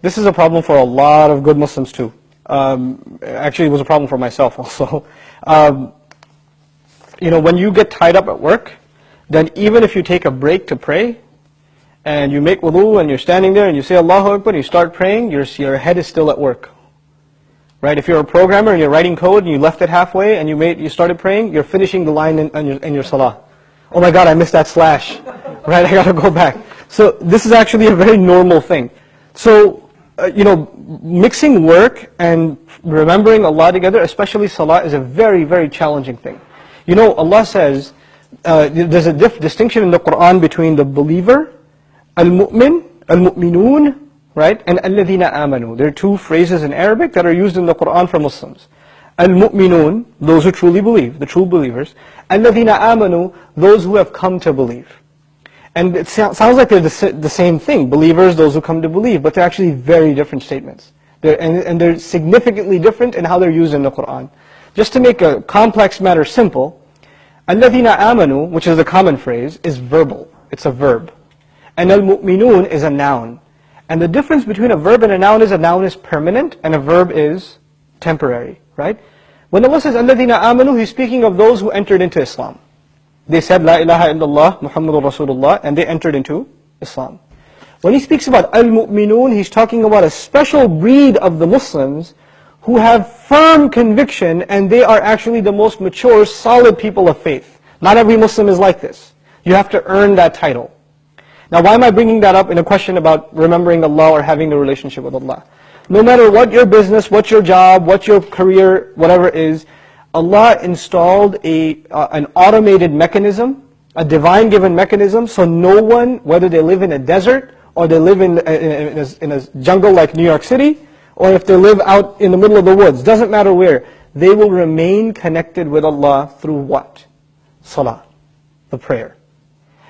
This is a problem for a lot of good Muslims too. Actually, it was a problem for myself also. When you get tied up at work, then even if you take a break to pray, and you make wudu and you're standing there and you say Allahu Akbar and you start praying, your head is still at work. Right? If you're a programmer and you're writing code and you left it halfway and you started praying, you're finishing the line in your salah. Oh my God, I missed that slash. Right? I gotta go back. So this is actually a very normal thing. So, mixing work and remembering Allah together, especially salah, is a very, very challenging thing. Allah says, there's a distinction in the Quran between the believer, al-mu'min, al-mu'minun, right, and alladhina amanu. There are two phrases in Arabic that are used in the Quran for Muslims. Al-mu'minun, those who truly believe, the true believers. Alladhina amanu, those who have come to believe. And it sounds like they're the same thing, believers, those who come to believe, but they're actually very different statements. They're significantly different in how they're used in the Quran. Just to make a complex matter simple, alladhina amanu, which is the common phrase, is verbal. It's a verb. And al-mu'minun is a noun. And the difference between a verb and a noun is permanent and a verb is temporary, right? When Allah says alladhina amanu, He's speaking of those who entered into Islam. They said La ilaha illallah Muhammadur Rasulullah and they entered into Islam. When He speaks about al-mu'minun, He's talking about a special breed of the Muslims who have firm conviction and they are actually the most mature, solid people of faith. Not every Muslim is like this. You have to earn that title. Now why am I bringing that up in a question about remembering Allah or having a relationship with Allah? No matter what your business, what your job, what your career, whatever it is, Allah installed an automated mechanism, a divine given mechanism, so no one, whether they live in a desert or they live in a jungle like New York City, or if they live out in the middle of the woods, doesn't matter where, they will remain connected with Allah through what? Salah, the prayer.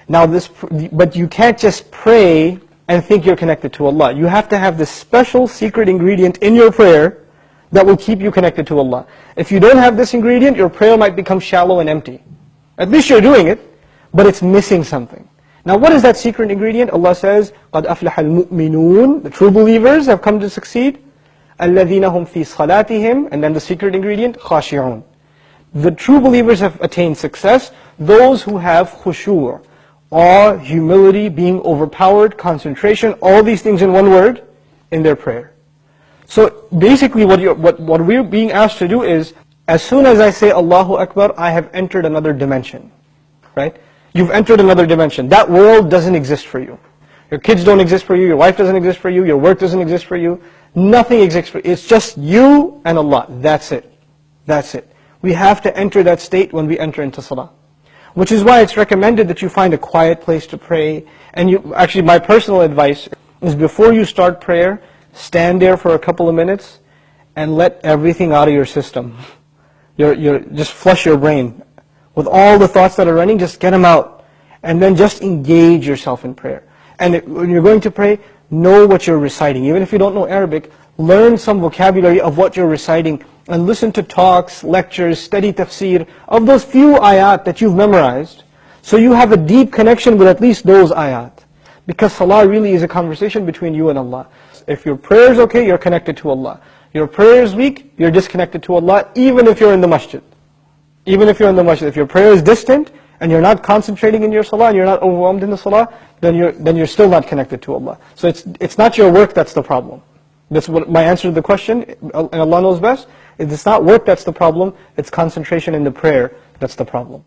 Now but you can't just pray and think you're connected to Allah. You have to have this special secret ingredient in your prayer that will keep you connected to Allah. If you don't have this ingredient, your prayer might become shallow and empty. At least you're doing it, but it's missing something. Now what is that secret ingredient? Allah says, قَدْ أَفْلَحَ الْمُؤْمِنُونَ, the true believers have come to succeed. الَّذِينَ هُمْ فِي صَلَاتِهِمْ, and then the secret ingredient, خَاشِعُونَ. The true believers have attained success, those who have khushu', awe, humility, being overpowered, concentration, all these things in one word, in their prayer. So basically what we're being asked to do is, as soon as I say Allahu Akbar, I have entered another dimension. Right? You've entered another dimension. That world doesn't exist for you. Your kids don't exist for you, your wife doesn't exist for you, your work doesn't exist for you. Nothing exists for you. It's just you and Allah. That's it. That's it. We have to enter that state when we enter into salah. Which is why it's recommended that you find a quiet place to pray. And actually my personal advice is before you start prayer, stand there for a couple of minutes and let everything out of your system. Just flush your brain. With all the thoughts that are running, just get them out. And then just engage yourself in prayer. And when you're going to pray, know what you're reciting. Even if you don't know Arabic, learn some vocabulary of what you're reciting and listen to talks, lectures, study tafsir of those few ayat that you've memorized, so you have a deep connection with at least those ayat. Because salah really is a conversation between you and Allah. If your prayer is okay, you're connected to Allah. Your prayer is weak, you're disconnected to Allah, even if you're in the masjid. Even if you're in the masjid. If your prayer is distant, and you're not concentrating in your salah, and you're not overwhelmed in the salah, then you're still not connected to Allah. So it's not your work that's the problem. That's what my answer to the question, and Allah knows best. It's not work that's the problem, it's concentration in the prayer that's the problem.